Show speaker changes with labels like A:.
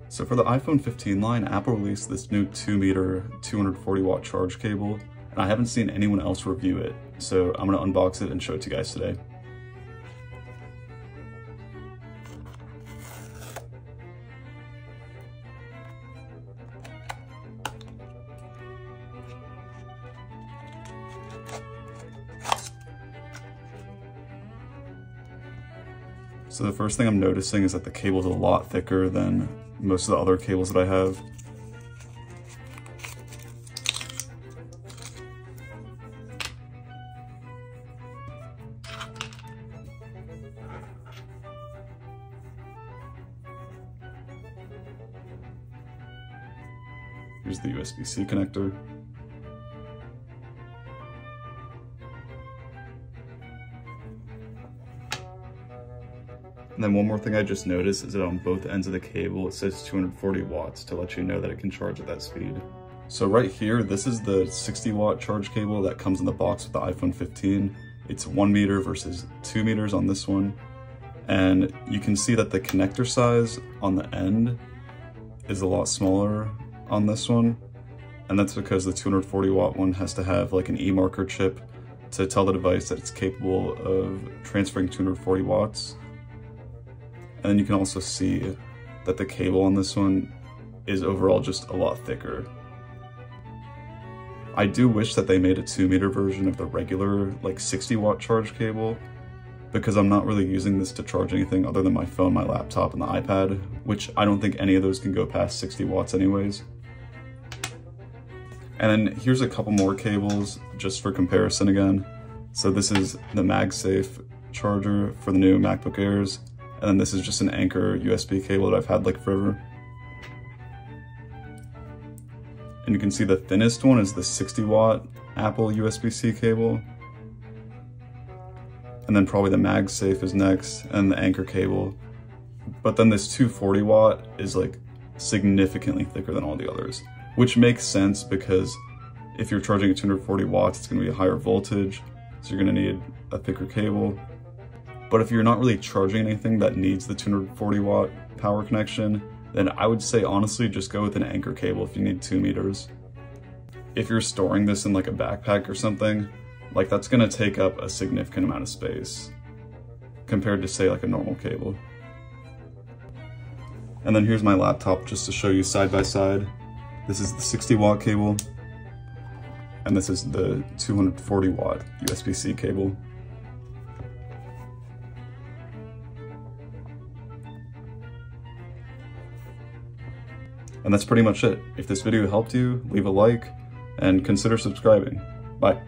A: So for the iPhone 15 line, Apple released this new 2-meter, 240-watt charge cable, and I haven't seen anyone else review it, so I'm gonna unbox it and show it to you guys today. So the first thing I'm noticing is that the cable is a lot thicker than most of the other cables that I have. Here's the USB-C connector. And then one more thing I just noticed is that on both ends of the cable, it says 240 watts to let you know that it can charge at that speed. So right here, this is the 60-watt charge cable that comes in the box with the iPhone 15. It's 1 meter versus 2 meters on this one. And you can see that the connector size on the end is a lot smaller on this one. And that's because the 240 watt one has to have like an eMarker chip to tell the device that it's capable of transferring 240 watts. And then you can also see that the cable on this one is overall just a lot thicker. I do wish that they made a 2-meter version of the regular like 60-watt charge cable, because I'm not really using this to charge anything other than my phone, my laptop, and the iPad, which I don't think any of those can go past 60 watts anyways. And then here's a couple more cables just for comparison again. So this is the MagSafe charger for the new MacBook Airs. And then this is just an Anker USB cable that I've had like forever. And you can see the thinnest one is the 60-watt Apple USB-C cable. And then probably the MagSafe is next, and the Anker cable. But then this 240-watt is like significantly thicker than all the others, which makes sense because if you're charging at 240 watts, it's gonna be a higher voltage, so you're gonna need a thicker cable. But if you're not really charging anything that needs the 240 watt power connection, then I would say honestly just go with an Anker cable if you need 2 meters. If you're storing this in like a backpack or something, like that's gonna take up a significant amount of space compared to say like a normal cable. And then here's my laptop just to show you side by side. This is the 60-watt cable, and this is the 240-watt USB-C cable. And that's pretty much it. If this video helped you, leave a like and consider subscribing. Bye.